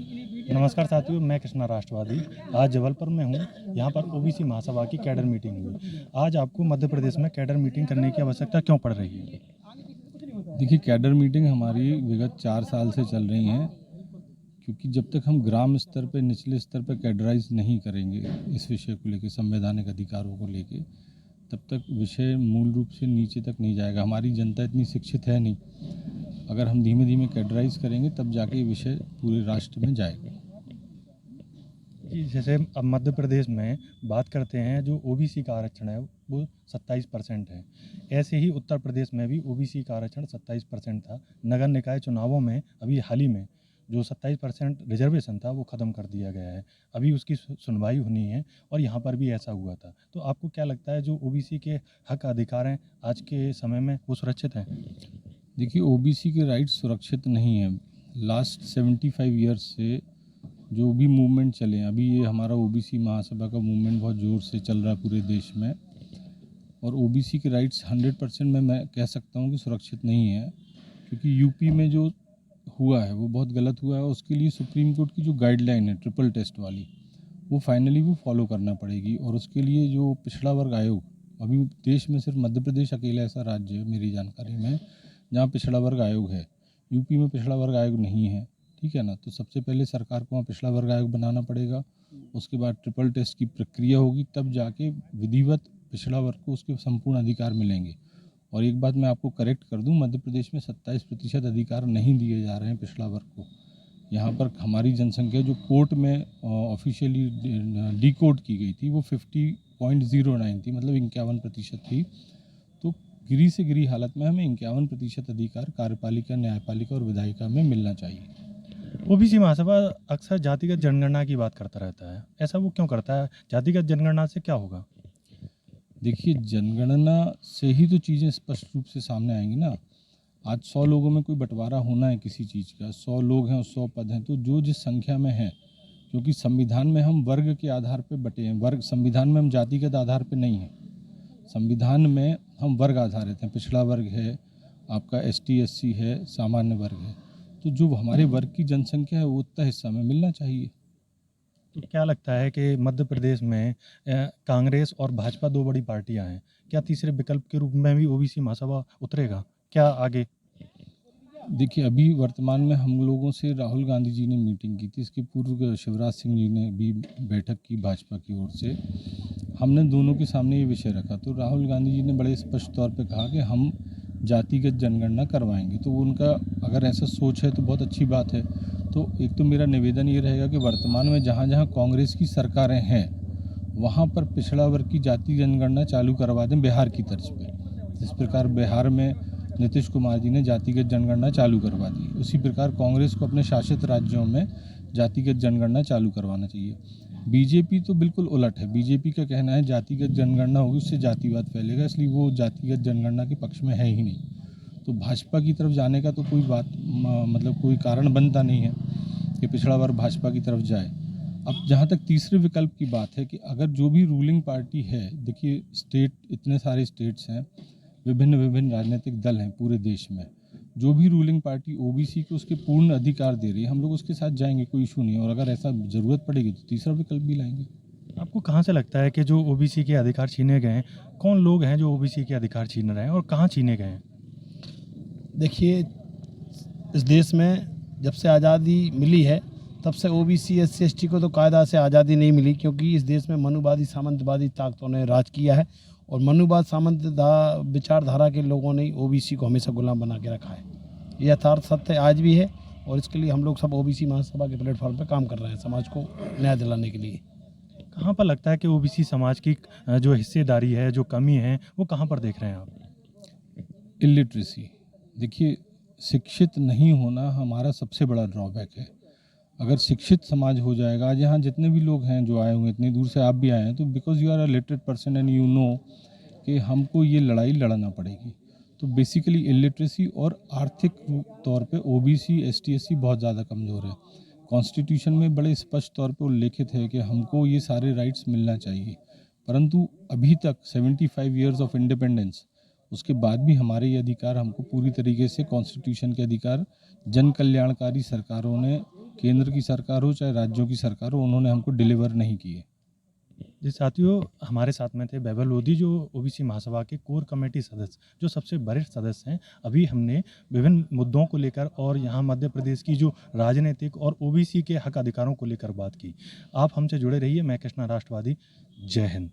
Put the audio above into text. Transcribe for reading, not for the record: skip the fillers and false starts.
नमस्कार साथियों, मैं कृष्णा राष्ट्रवादी। आज जबलपुर में हूँ। यहाँ पर ओबीसी महासभा की कैडर मीटिंग हुई। आज आपको मध्य प्रदेश में कैडर मीटिंग करने की आवश्यकता क्यों पड़ रही है? देखिए, कैडर मीटिंग हमारी विगत 4 साल से चल रही हैं, क्योंकि जब तक हम ग्राम स्तर पे, निचले स्तर पे कैडराइज नहीं करेंगे इस विषय को लेके, संवैधानिक अधिकारों को लेके, तब तक विषय मूल रूप से नीचे तक नहीं जाएगा। हमारी जनता इतनी शिक्षित है नहीं। अगर हम धीमे धीमे कैडराइज करेंगे तब जाके ये विषय पूरे राष्ट्र में जाएगा। जी, जैसे अब मध्य प्रदेश में बात करते हैं, जो ओबीसी का आरक्षण है वो 27% है। ऐसे ही उत्तर प्रदेश में भी ओबीसी का आरक्षण 27% था। नगर निकाय चुनावों में अभी हाल ही में जो 27% रिजर्वेशन था वो ख़त्म कर दिया गया है। अभी उसकी सुनवाई होनी है और यहाँ पर भी ऐसा हुआ था। तो आपको क्या लगता है, जो ओबीसी के हक अधिकार हैं आज के समय में वो सुरक्षित हैं? देखिए, ओबीसी के राइट्स सुरक्षित नहीं है। लास्ट 75 ईयर्स से जो भी मूवमेंट चले हैं, अभी ये हमारा ओबीसी महासभा का मूवमेंट बहुत ज़ोर से चल रहा है पूरे देश में, और ओबीसी के राइट्स 100% में मैं कह सकता हूँ कि सुरक्षित नहीं है, क्योंकि यूपी में जो हुआ है वो बहुत गलत हुआ है। उसके लिए सुप्रीम कोर्ट की जो गाइडलाइन है ट्रिपल टेस्ट वाली, वो फाइनली वो फॉलो करना पड़ेगी। और उसके लिए जो पिछड़ा वर्ग आयोग, अभी देश में सिर्फ मध्य प्रदेश अकेला ऐसा राज्य है मेरी जानकारी में जहाँ पिछड़ा वर्ग आयोग है। यूपी में पिछड़ा वर्ग आयोग नहीं है, ठीक है ना। तो सबसे पहले सरकार को वहाँ पिछड़ा वर्ग आयोग बनाना पड़ेगा। उसके बाद ट्रिपल टेस्ट की प्रक्रिया होगी, तब जाके विधिवत पिछड़ा वर्ग को उसके संपूर्ण अधिकार मिलेंगे। और एक बात मैं आपको करेक्ट कर दूं, मध्य प्रदेश में 27% अधिकार नहीं दिए जा रहे हैं पिछड़ा वर्ग को। यहाँ पर हमारी जनसंख्या जो कोर्ट में ऑफिशियली डिकोड की गई थी वो 50.09 थी, मतलब 51% थी। तो गिरी से गिरी हालत में हमें 51% अधिकार कार्यपालिका, न्यायपालिका और विधायिका में मिलना चाहिए। ओबीसी महासभा अक्सर जातिगत जनगणना की बात करता रहता है। ऐसा वो क्यों करता है? जातिगत जनगणना से क्या होगा? देखिए, जनगणना से ही तो चीज़ें स्पष्ट रूप से सामने आएंगी ना। आज 100 लोगों में कोई बंटवारा होना है किसी चीज़ का, 100 लोग हैं और 100 पद हैं, तो जो जिस संख्या में है, क्योंकि संविधान में हम वर्ग के आधार पर बटे हैं, वर्ग संविधान में हम जातिगत आधार पर नहीं हैं। संविधान में हम वर्ग आधारित हैं। पिछड़ा वर्ग है, आपका ST SC है, सामान्य वर्ग है। तो जो हमारे वर्ग की जनसंख्या है वो उतना हिस्सा में मिलना चाहिए। तो क्या लगता है कि मध्य प्रदेश में कांग्रेस और भाजपा दो बड़ी पार्टियां हैं, क्या तीसरे विकल्प के रूप में भी ओबीसी महासभा उतरेगा क्या आगे? देखिए, अभी वर्तमान में हम लोगों से राहुल गांधी जी ने मीटिंग की थी। इसके पूर्व शिवराज सिंह जी ने भी बैठक की भाजपा की ओर से। हमने दोनों के सामने ये विषय रखा, तो राहुल गांधी जी ने बड़े स्पष्ट तौर पे कहा कि हम जातिगत जनगणना करवाएंगे। तो उनका अगर ऐसा सोच है तो बहुत अच्छी बात है। तो एक तो मेरा निवेदन ये रहेगा कि वर्तमान में जहाँ जहाँ कांग्रेस की सरकारें हैं वहाँ पर पिछड़ा वर्ग की जाति जनगणना चालू करवा दें, बिहार की तर्ज पर। जिस प्रकार बिहार में नीतीश कुमार जी ने जातिगत जनगणना चालू करवा दी, उसी प्रकार कांग्रेस को अपने शासित राज्यों में जातिगत जनगणना चालू करवाना चाहिए। बीजेपी तो बिल्कुल उलट है। बीजेपी का कहना है जातिगत जनगणना होगी उससे जातिवाद फैलेगा, इसलिए वो जातिगत जनगणना के पक्ष में है ही नहीं। तो भाजपा की तरफ जाने का तो कोई बात मतलब कोई कारण बनता नहीं है कि पिछड़ा वर्ग भाजपा की तरफ जाए। अब जहाँ तक तीसरे विकल्प की बात है कि अगर जो भी रूलिंग पार्टी है, देखिए स्टेट, इतने सारे स्टेट्स हैं, विभिन्न विभिन्न राजनीतिक दल हैं पूरे देश में, जो भी रूलिंग पार्टी ओबीसी को उसके पूर्ण अधिकार दे रही है, हम लोग उसके साथ जाएंगे, कोई इशू नहीं। और अगर ऐसा ज़रूरत पड़ेगी तो तीसरा विकल्प भी लाएंगे। आपको कहाँ से लगता है कि जो ओबीसी के अधिकार छीने गए हैं, कौन लोग हैं जो ओबीसी के अधिकार छीन रहे हैं और कहाँ छीने गए हैं? देखिए, इस देश में जब से आज़ादी मिली है तब से ओबीसी SC ST को तो कायदा से आज़ादी नहीं मिली, क्योंकि इस देश में मनुवादी सामंतवादी ताकतों ने राज किया है और मनुवाद सामंत विचारधारा के लोगों ने ओबीसी को हमेशा गुलाम बना के रखा है। ये यथार्थ सत्य आज भी है और इसके लिए हम लोग सब ओबीसी महासभा के प्लेटफॉर्म पर काम कर रहे हैं, समाज को न्याय दिलाने के लिए। कहाँ पर लगता है कि ओबीसी समाज की जो हिस्सेदारी है, जो कमी है, वो कहाँ पर देख रहे हैं आप? इलिटरेसी। देखिए, शिक्षित नहीं होना हमारा सबसे बड़ा ड्रॉबैक है। अगर शिक्षित समाज हो जाएगा, आज यहाँ जितने भी लोग हैं जो आए होंगे, इतनी दूर से आप भी आए हैं, तो because you are a literate person and you know कि हमको ये लड़ाई लड़ना पड़ेगी। तो बेसिकली इलिटरेसी और आर्थिक तौर पे ओबीसी ST SC बहुत ज़्यादा कमज़ोर है। कॉन्स्टिट्यूशन में बड़े स्पष्ट तौर पे उल्लेखित है कि हमको ये सारे राइट्स मिलना चाहिए, परंतु अभी तक 75 ईयर्स ऑफ इंडिपेंडेंस, उसके बाद भी हमारे ये अधिकार हमको पूरी तरीके से, कॉन्स्टिट्यूशन के अधिकार जन कल्याणकारी सरकारों ने केंद्र की सरकार हो चाहे राज्यों की सरकार हो, उन्होंने हमको डिलीवर नहीं किए। जी साथियों, हमारे साथ में थे वैभव लोधी जो ओबीसी महासभा के कोर कमेटी सदस्य, जो सबसे वरिष्ठ सदस्य हैं। अभी हमने विभिन्न मुद्दों को लेकर और यहाँ मध्य प्रदेश की जो राजनीतिक और ओबीसी के हक अधिकारों को लेकर बात की। आप हमसे जुड़े रहिए। मैं कृष्णा राष्ट्रवादी। जय हिंद।